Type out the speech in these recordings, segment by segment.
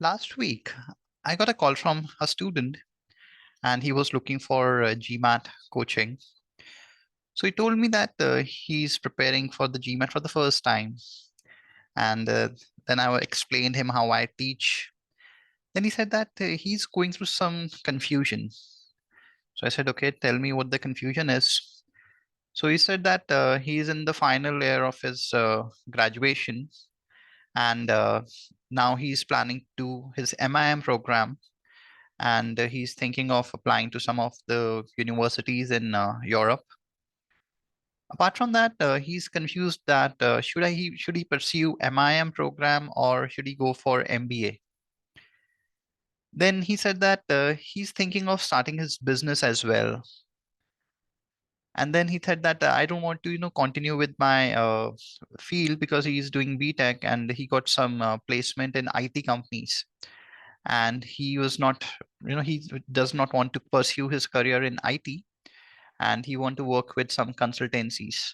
Last week, I got a call from a student and he was looking for GMAT coaching. So he told me that he's preparing for the GMAT for the first time. And then I explained him how I teach. Then he said that he's going through some confusion. So I said, okay, tell me what the confusion is. So he said that he's in the final year of his graduation and now he's planning to his MIM program and he's thinking of applying to some of the universities in Europe. Apart from that, he's confused that should he pursue MIM program or should he go for MBA? Then he said that he's thinking of starting his business as well. And then he said that I don't want to, continue with my field because he's doing BTech and he got some placement in IT companies. And he was not, he does not want to pursue his career in IT and he want to work with some consultancies.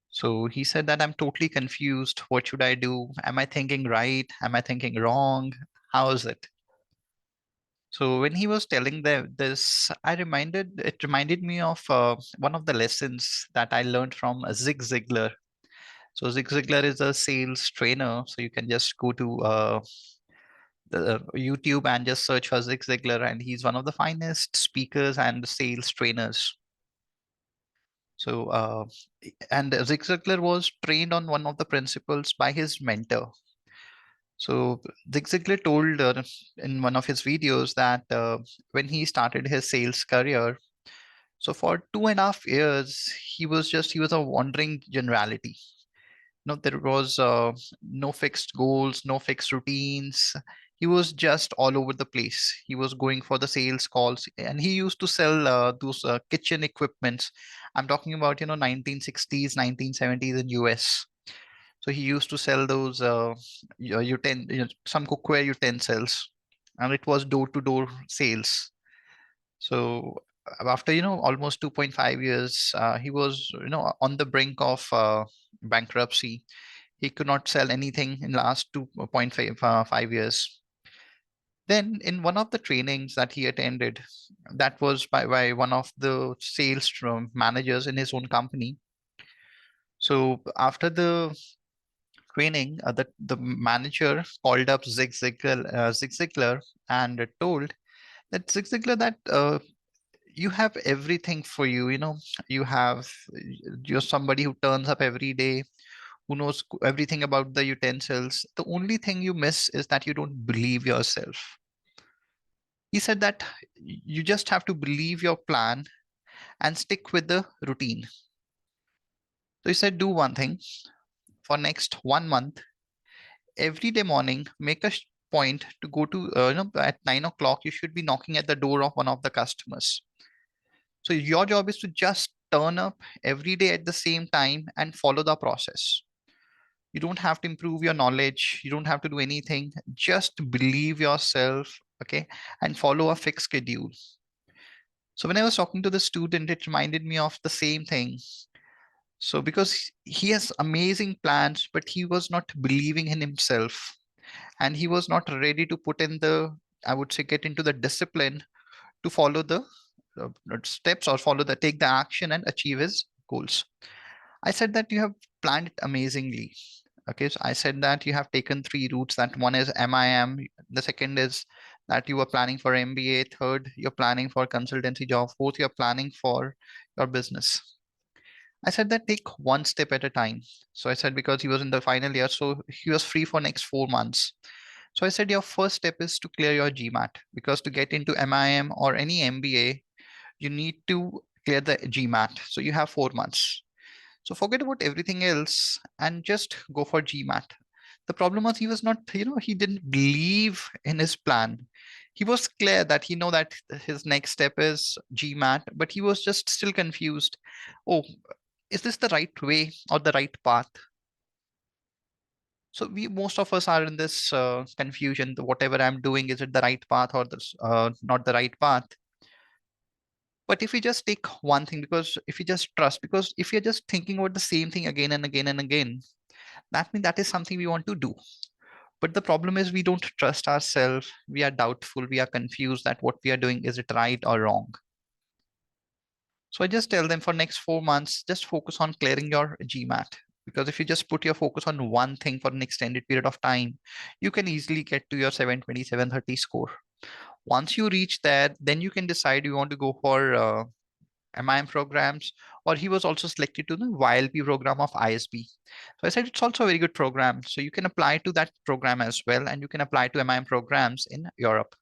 So he said that I'm totally confused. What should I do? Am I thinking right? Am I thinking wrong? How is it? So when he was telling this, it reminded me of one of the lessons that I learned from Zig Ziglar. So Zig Ziglar is a sales trainer. So you can just go to the YouTube and just search for Zig Ziglar, and he's one of the finest speakers and sales trainers. So, and Zig Ziglar was trained on one of the principles by his mentor. So, Zig Ziglar told in one of his videos that when he started his sales career, so for 2.5 years, he was a wandering generality. No, there was no fixed goals, no fixed routines. He was just all over the place. He was going for the sales calls, and he used to sell those kitchen equipments. I'm talking about 1960s, 1970s in US. So he used to sell those some cookware utensils, and it was door to door sales. So after almost 2.5 years, he was on the brink of bankruptcy. He could not sell anything in last 2.5 5 years. Then in one of the trainings that he attended, that was by one of the sales managers in his own company. So after the training, the manager called up Zig Ziglar and told that Zig Ziglar that you have everything for you. You have you're somebody who turns up every day, who knows everything about the utensils. The only thing you miss is that you don't believe yourself. He said that you just have to believe your plan and stick with the routine. So he said, do one thing for next 1 month. Every day morning, make a point to go to, at 9 o'clock, you should be knocking at the door of one of the customers. So your job is to just turn up every day at the same time and follow the process. You don't have to improve your knowledge. You don't have to do anything. Just believe yourself, okay, and follow a fixed schedule. So when I was talking to the student, it reminded me of the same thing. So because he has amazing plans, but he was not believing in himself and he was not ready to put in the, I would say, get into the discipline to follow the steps or take the action and achieve his goals. I said that you have planned it amazingly. Okay, so I said that you have taken three routes. That one is MIM. The second is that you are planning for MBA. Third, you're planning for consultancy job. Fourth, you're planning for your business. I said that take one step at a time. So I said because he was in the final year, so he was free for next 4 months. So I said your first step is to clear your GMAT because to get into MIM or any MBA, you need to clear the GMAT. So you have 4 months. So forget about everything else and just go for GMAT. The problem was he was not, he didn't believe in his plan. He was clear that he know that his next step is GMAT, but he was just still confused. Oh, is this the right way or the right path? So we most of us are in this confusion. Whatever I'm doing, is it the right path or this not the right path? But if we just take one thing, because if you just trust, because if you're just thinking about the same thing again and again and again, that means that is something we want to do. But the problem is we don't trust ourselves. We are doubtful. We are confused that what we are doing, is it right or wrong? So I just tell them for next 4 months, just focus on clearing your GMAT. Because if you just put your focus on one thing for an extended period of time, you can easily get to your 720, 730 score. Once you reach that, then you can decide you want to go for MIM programs, or he was also selected to the YLP program of ISB. So I said it's also a very good program. So you can apply to that program as well, and you can apply to MIM programs in Europe.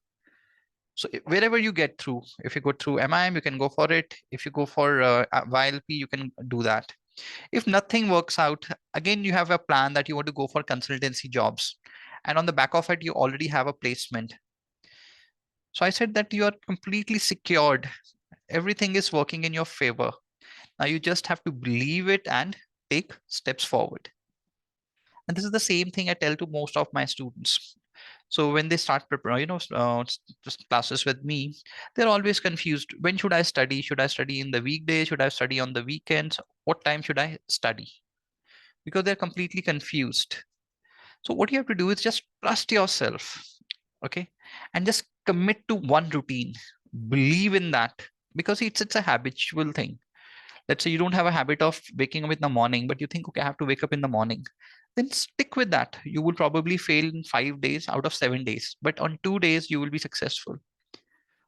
So wherever you get through, if you go through MIM, you can go for it. If you go for YLP, you can do that. If nothing works out, again, you have a plan that you want to go for consultancy jobs. And on the back of it, you already have a placement. So I said that you are completely secured. Everything is working in your favor. Now you just have to believe it and take steps forward. And this is the same thing I tell to most of my students. So when they start classes with me, they're always confused. When should I study? Should I study in the weekdays? Should I study on the weekends? What time should I study? Because they're completely confused. So what you have to do is just trust yourself, okay? And just commit to one routine. Believe in that, because it's a habitual thing. Let's say you don't have a habit of waking up in the morning, but you think, okay, I have to wake up in the morning. Then stick with that. You will probably fail in 5 days out of 7 days, but on 2 days, you will be successful.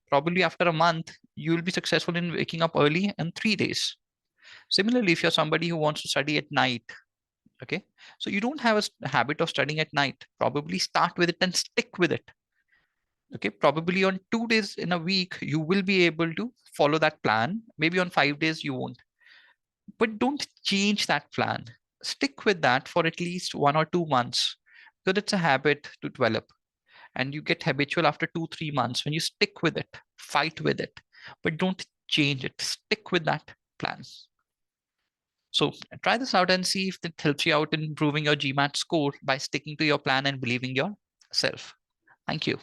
Probably after a month, you will be successful in waking up early in 3 days. Similarly, if you're somebody who wants to study at night, okay, so you don't have a habit of studying at night, probably start with it and stick with it. Okay, probably on 2 days in a week, you will be able to follow that plan. Maybe on 5 days, you won't. But don't change that plan. Stick with that for at least 1 or 2 months, because it's a habit to develop, and you get habitual after 2, 3 months. When you stick with it, fight with it, but don't change it. Stick with that plan. So try this out and see if it helps you out in improving your GMAT score by sticking to your plan and believing yourself. Thank you.